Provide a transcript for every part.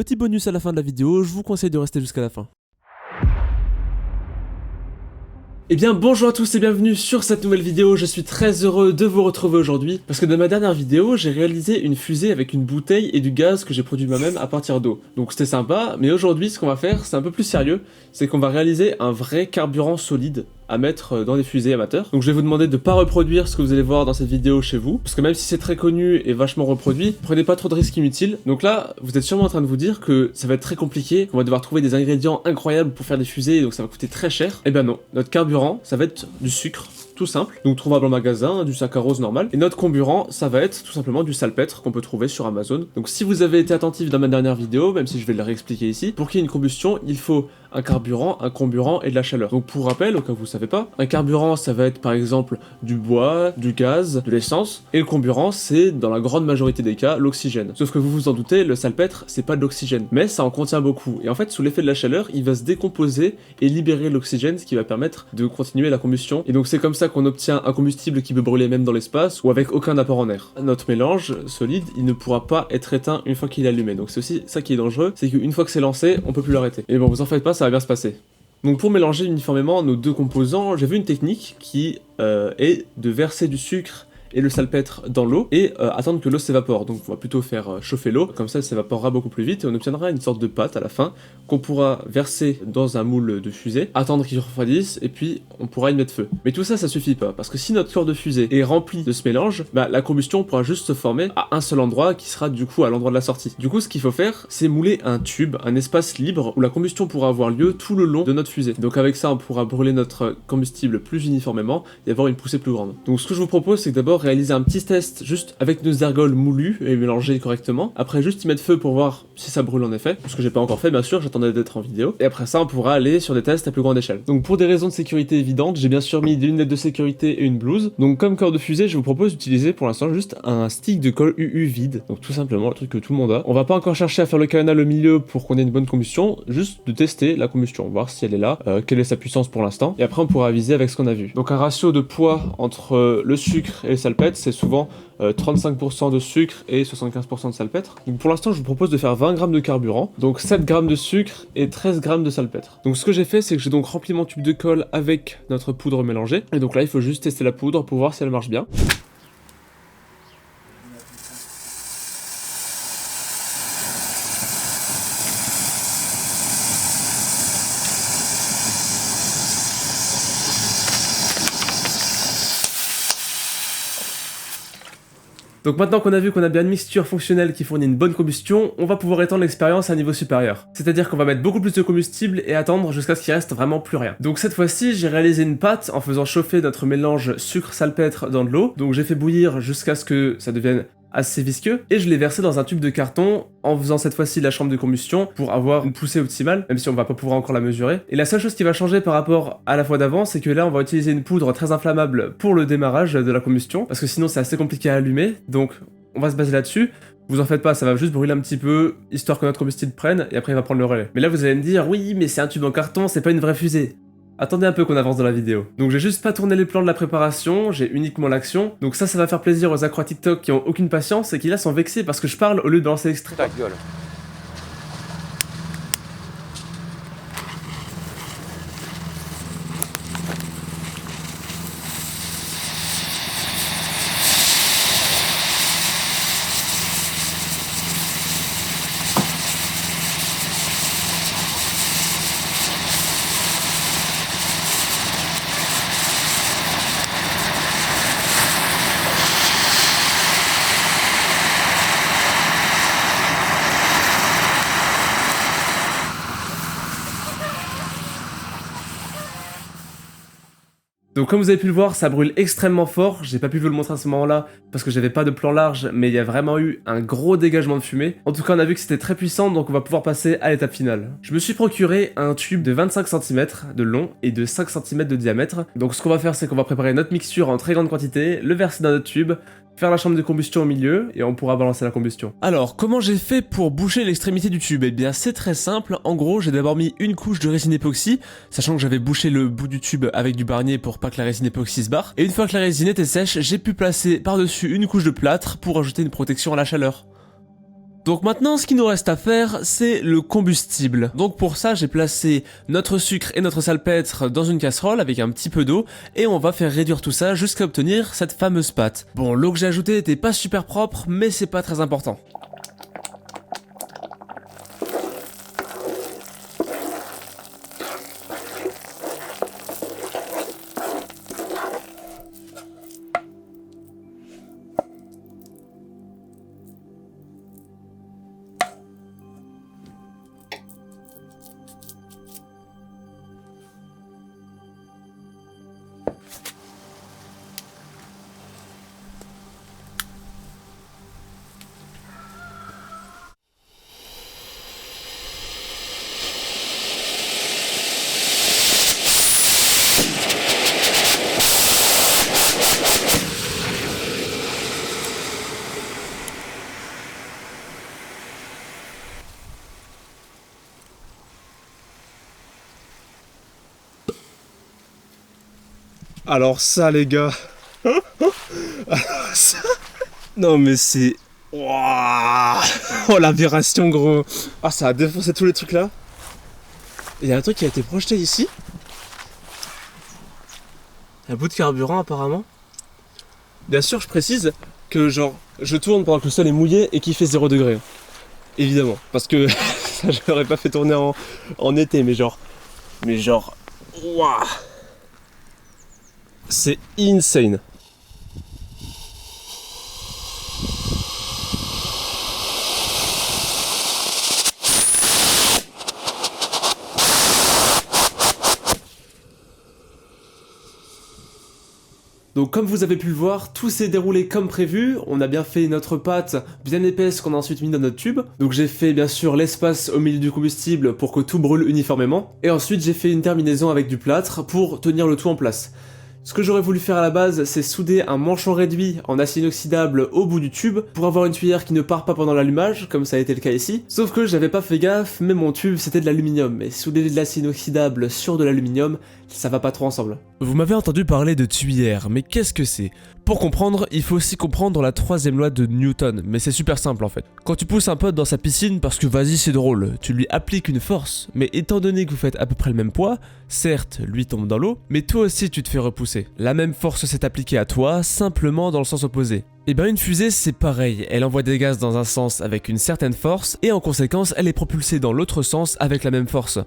Petit bonus à la fin de la vidéo, je vous conseille de rester jusqu'à la fin. Eh bien bonjour à tous et bienvenue sur cette nouvelle vidéo, je suis très heureux de vous retrouver aujourd'hui parce que dans ma dernière vidéo j'ai réalisé une fusée avec une bouteille et du gaz que j'ai produit moi-même à partir d'eau. Donc c'était sympa, mais aujourd'hui ce qu'on va faire c'est un peu plus sérieux, c'est qu'on va réaliser un vrai carburant solide à mettre dans des fusées amateurs. Donc je vais vous demander de pas reproduire ce que vous allez voir dans cette vidéo chez vous, parce que même si c'est très connu et vachement reproduit, prenez pas trop de risques inutiles. Donc là, vous êtes sûrement en train de vous dire que ça va être très compliqué, qu'on va devoir trouver des ingrédients incroyables pour faire des fusées, donc ça va coûter très cher. Eh ben non, notre carburant, ça va être du sucre, tout simple, donc trouvable en magasin, du saccharose normal. Et notre comburant, ça va être tout simplement du salpêtre qu'on peut trouver sur Amazon. Donc si vous avez été attentif dans ma dernière vidéo, même si je vais le réexpliquer ici, pour qu'il y ait une combustion, il faut un carburant, un comburant et de la chaleur. Donc pour rappel, au cas où vous savez pas, un carburant ça va être par exemple du bois, du gaz, de l'essence, et le comburant c'est dans la grande majorité des cas l'oxygène. Sauf que vous vous en doutez, le salpêtre c'est pas de l'oxygène, mais ça en contient beaucoup. Et en fait sous l'effet de la chaleur, il va se décomposer et libérer l'oxygène, ce qui va permettre de continuer la combustion. Et donc c'est comme ça qu'on obtient un combustible qui peut brûler même dans l'espace ou avec aucun apport en air. Notre mélange solide, il ne pourra pas être éteint une fois qu'il est allumé. Donc c'est aussi ça qui est dangereux, c'est qu'une fois que c'est lancé, on peut plus l'arrêter. Et bon, vous en faites pas, ça va bien se passer. Donc pour mélanger uniformément nos deux composants, j'ai vu une technique qui est de verser du sucre et le salpêtre dans l'eau et attendre que l'eau s'évapore. Donc on va plutôt faire chauffer l'eau, comme ça elle s'évaporera beaucoup plus vite et on obtiendra une sorte de pâte à la fin qu'on pourra verser dans un moule de fusée, attendre qu'il refroidisse et puis on pourra y mettre feu. Mais tout ça, ça suffit pas, parce que si notre corps de fusée est rempli de ce mélange, bah la combustion pourra juste se former à un seul endroit qui sera du coup à l'endroit de la sortie. Du coup ce qu'il faut faire, c'est mouler un tube, un espace libre où la combustion pourra avoir lieu tout le long de notre fusée. Donc avec ça on pourra brûler notre combustible plus uniformément et avoir une poussée plus grande. Donc ce que je vous propose c'est que d'abord réaliser un petit test juste avec nos ergols moulus et mélangés correctement. Après juste y mettre feu pour voir si ça brûle en effet, ce que j'ai pas encore fait bien sûr, j'attendais d'être en vidéo. Et après ça on pourra aller sur des tests à plus grande échelle. Donc pour des raisons de sécurité évidentes, j'ai bien sûr mis des lunettes de sécurité et une blouse. Donc comme corps de fusée, je vous propose d'utiliser pour l'instant juste un stick de colle UU vide. Donc tout simplement le truc que tout le monde a. On va pas encore chercher à faire le canal au milieu pour qu'on ait une bonne combustion, juste de tester la combustion, voir si elle est là, quelle est sa puissance pour l'instant. Et après on pourra aviser avec ce qu'on a vu. Donc un ratio de poids entre le sucre et le salpêtre, c'est souvent 35% de sucre et 75% de salpêtre. Donc pour l'instant je vous propose de faire 20 grammes de carburant, donc 7 grammes de sucre et 13 grammes de salpêtre. Donc ce que j'ai fait c'est que j'ai donc rempli mon tube de colle avec notre poudre mélangée, et donc là il faut juste tester la poudre pour voir si elle marche bien. Donc maintenant qu'on a vu qu'on a bien une mixture fonctionnelle qui fournit une bonne combustion, on va pouvoir étendre l'expérience à un niveau supérieur. C'est-à-dire qu'on va mettre beaucoup plus de combustible et attendre jusqu'à ce qu'il reste vraiment plus rien. Donc cette fois-ci, j'ai réalisé une pâte en faisant chauffer notre mélange sucre-salpêtre dans de l'eau. Donc j'ai fait bouillir jusqu'à ce que ça devienne assez visqueux, et je l'ai versé dans un tube de carton en faisant cette fois-ci la chambre de combustion pour avoir une poussée optimale, même si on va pas pouvoir encore la mesurer. Et la seule chose qui va changer par rapport à la fois d'avant, c'est que là on va utiliser une poudre très inflammable pour le démarrage de la combustion, parce que sinon c'est assez compliqué à allumer, donc on va se baser là-dessus. Vous en faites pas, ça va juste brûler un petit peu, histoire que notre combustible prenne, et après il va prendre le relais. Mais là vous allez me dire, oui mais c'est un tube en carton, c'est pas une vraie fusée. Attendez un peu qu'on avance dans la vidéo. Donc j'ai juste pas tourné les plans de la préparation, j'ai uniquement l'action. Donc ça va faire plaisir aux accros TikTok qui ont aucune patience et qui là sont vexés parce que je parle au lieu de lancer l'extrait. Ta gueule. Donc comme vous avez pu le voir, ça brûle extrêmement fort, j'ai pas pu vous le montrer à ce moment-là parce que j'avais pas de plan large, mais il y a vraiment eu un gros dégagement de fumée. En tout cas on a vu que c'était très puissant, donc on va pouvoir passer à l'étape finale. Je me suis procuré un tube de 25 cm de long et de 5 cm de diamètre. Donc ce qu'on va faire c'est qu'on va préparer notre mixture en très grande quantité, le verser dans notre tube, faire la chambre de combustion au milieu et on pourra balancer la combustion. Alors comment j'ai fait pour boucher l'extrémité du tube? Eh bien c'est très simple, en gros j'ai d'abord mis une couche de résine époxy, sachant que j'avais bouché le bout du tube avec du barnier pour pas que la résine époxy se barre, et une fois que la résine était sèche, j'ai pu placer par-dessus une couche de plâtre pour ajouter une protection à la chaleur. Donc maintenant, ce qu'il nous reste à faire, c'est le combustible. Donc pour ça, j'ai placé notre sucre et notre salpêtre dans une casserole avec un petit peu d'eau, et on va faire réduire tout ça jusqu'à obtenir cette fameuse pâte. Bon, l'eau que j'ai ajoutée était pas super propre, mais c'est pas très important. Alors ça les gars, alors ça... Non mais c'est... Wouah. Oh l'aberration gros. Ah ça a défoncé tous les trucs là. Il y a un truc qui a été projeté ici. Un bout de carburant apparemment. Bien sûr je précise que genre je tourne pendant que le sol est mouillé et qu'il fait 0 degré. Évidemment, parce que ça je l'aurais pas fait tourner en été, mais genre... Wouah. C'est insane. Donc comme vous avez pu le voir, tout s'est déroulé comme prévu, on a bien fait notre pâte bien épaisse qu'on a ensuite mis dans notre tube. Donc j'ai fait bien sûr l'espace au milieu du combustible pour que tout brûle uniformément. Et ensuite j'ai fait une terminaison avec du plâtre pour tenir le tout en place. Ce que j'aurais voulu faire à la base, c'est souder un manchon réduit en acier inoxydable au bout du tube pour avoir une tuyère qui ne part pas pendant l'allumage, comme ça a été le cas ici. Sauf que j'avais pas fait gaffe, mais mon tube c'était de l'aluminium, et souder de l'acier inoxydable sur de l'aluminium, ça va pas trop ensemble. Vous m'avez entendu parler de tuyère, mais qu'est-ce que c'est? Pour comprendre, il faut aussi comprendre la troisième loi de Newton, mais c'est super simple en fait. Quand tu pousses un pote dans sa piscine parce que vas-y c'est drôle, tu lui appliques une force, mais étant donné que vous faites à peu près le même poids, certes lui tombe dans l'eau, mais toi aussi tu te fais repousser. La même force s'est appliquée à toi, simplement dans le sens opposé. Et bien une fusée c'est pareil, elle envoie des gaz dans un sens avec une certaine force, et en conséquence elle est propulsée dans l'autre sens avec la même force.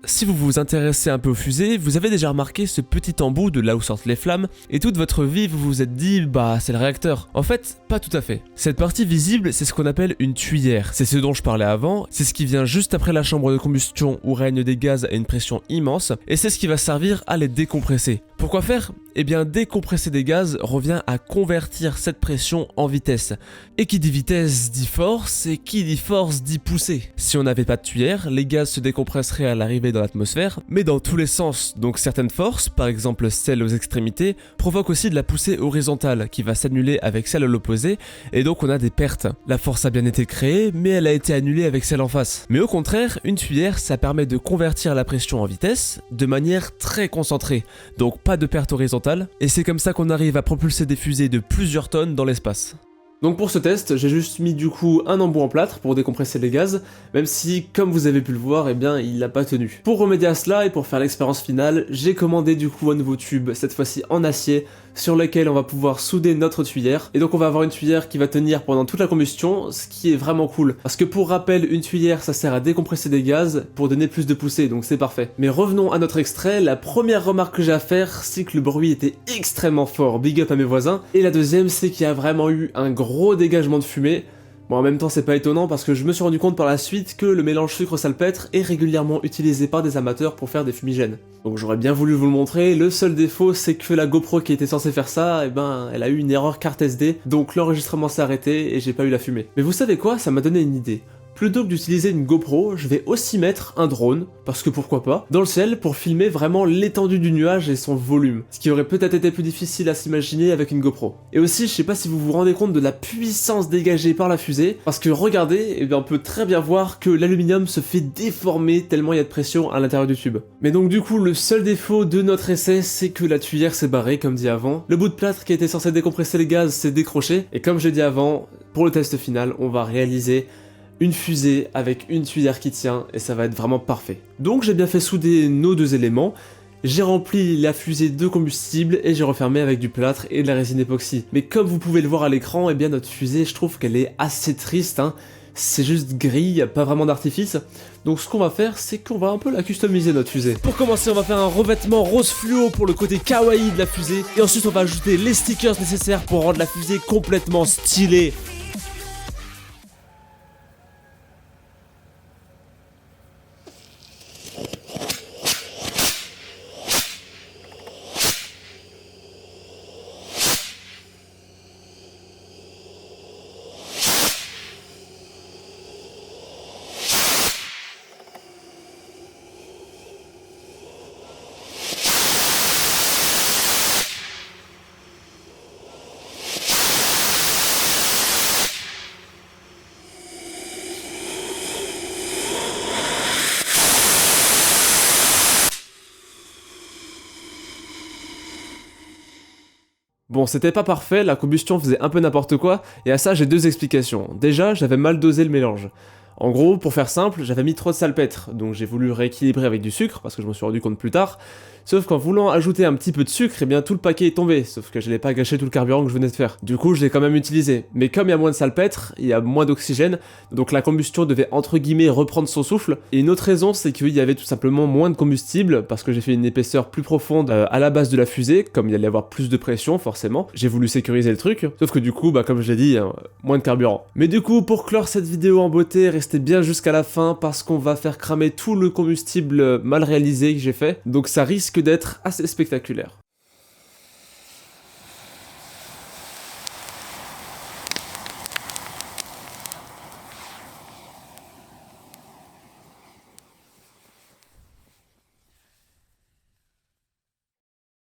Si vous vous intéressez un peu aux fusées, vous avez déjà remarqué ce petit embout de là où sortent les flammes, et toute votre vie vous vous êtes dit bah c'est le réacteur. En fait, pas tout à fait. Cette partie visible, c'est ce qu'on appelle une tuyère. C'est ce dont je parlais avant, c'est ce qui vient juste après la chambre de combustion où règnent des gaz à une pression immense, et c'est ce qui va servir à les décompresser. Pourquoi faire? Eh bien décompresser des gaz revient à convertir cette pression en vitesse. Et qui dit vitesse dit force, et qui dit force dit poussée. Si on n'avait pas de tuyère, les gaz se décompresseraient à l'arrivée dans l'atmosphère, mais dans tous les sens. Donc certaines forces, par exemple celle aux extrémités, provoquent aussi de la poussée horizontale qui va s'annuler avec celle à l'opposé, et donc on a des pertes. La force a bien été créée, mais elle a été annulée avec celle en face. Mais au contraire, une tuyère, ça permet de convertir la pression en vitesse de manière très concentrée, donc pas de perte horizontale, et c'est comme ça qu'on arrive à propulser des fusées de plusieurs tonnes dans l'espace. Donc pour ce test, j'ai juste mis du coup un embout en plâtre pour décompresser les gaz, même si, comme vous avez pu le voir, eh bien il n'a pas tenu. Pour remédier à cela et pour faire l'expérience finale, j'ai commandé du coup un nouveau tube, cette fois-ci en acier, sur lequel on va pouvoir souder notre tuyère. Et donc on va avoir une tuyère qui va tenir pendant toute la combustion, ce qui est vraiment cool. Parce que pour rappel, une tuyère ça sert à décompresser des gaz pour donner plus de poussée, donc c'est parfait. Mais revenons à notre extrait, la première remarque que j'ai à faire, c'est que le bruit était extrêmement fort, big up à mes voisins. Et la deuxième, c'est qu'il y a vraiment eu un gros dégagement de fumée. Bon, en même temps, c'est pas étonnant parce que je me suis rendu compte par la suite que le mélange sucre-salpêtre est régulièrement utilisé par des amateurs pour faire des fumigènes. Donc j'aurais bien voulu vous le montrer, le seul défaut c'est que la GoPro qui était censée faire ça, eh ben, elle a eu une erreur carte SD, donc l'enregistrement s'est arrêté et j'ai pas eu la fumée. Mais vous savez quoi, ça m'a donné une idée. Plutôt que d'utiliser une GoPro, je vais aussi mettre un drone, parce que pourquoi pas, dans le ciel pour filmer vraiment l'étendue du nuage et son volume, ce qui aurait peut-être été plus difficile à s'imaginer avec une GoPro. Et aussi, je sais pas si vous vous rendez compte de la puissance dégagée par la fusée, parce que regardez, eh bien, on peut très bien voir que l'aluminium se fait déformer tellement il y a de pression à l'intérieur du tube. Mais donc du coup, le seul défaut de notre essai, c'est que la tuyère s'est barrée, comme dit avant, le bout de plâtre qui était censé décompresser les gaz s'est décroché, et comme j'ai dit avant, pour le test final, on va réaliser une fusée avec une tuyère qui tient et ça va être vraiment parfait. Donc j'ai bien fait souder nos deux éléments, j'ai rempli la fusée de combustible et j'ai refermé avec du plâtre et de la résine époxy. Mais comme vous pouvez le voir à l'écran, eh bien notre fusée, je trouve qu'elle est assez triste, hein. C'est juste gris, y a pas vraiment d'artifice. Donc ce qu'on va faire, c'est qu'on va un peu la customiser notre fusée. Pour commencer, on va faire un revêtement rose fluo pour le côté kawaii de la fusée. Et ensuite, on va ajouter les stickers nécessaires pour rendre la fusée complètement stylée. Bon, c'était pas parfait, la combustion faisait un peu n'importe quoi, et à ça j'ai deux explications. Déjà, j'avais mal dosé le mélange. En gros, pour faire simple, j'avais mis trop de salpêtre, donc j'ai voulu rééquilibrer avec du sucre, parce que je me suis rendu compte plus tard, sauf qu'en voulant ajouter un petit peu de sucre, eh bien tout le paquet est tombé, sauf que je n'ai pas gâché tout le carburant que je venais de faire. Du coup, je l'ai quand même utilisé. Mais comme il y a moins de salpêtre, il y a moins d'oxygène, donc la combustion devait entre guillemets reprendre son souffle. Et une autre raison, c'est qu'il y avait tout simplement moins de combustible, parce que j'ai fait une épaisseur plus profonde à la base de la fusée, comme il y allait avoir plus de pression forcément. J'ai voulu sécuriser le truc, sauf que du coup, comme je l'ai dit, moins de carburant. Mais du coup, pour clore cette vidéo en beauté, restez bien jusqu'à la fin, parce qu'on va faire cramer tout le combustible mal réalisé que j'ai fait, donc ça risque d'être assez spectaculaire.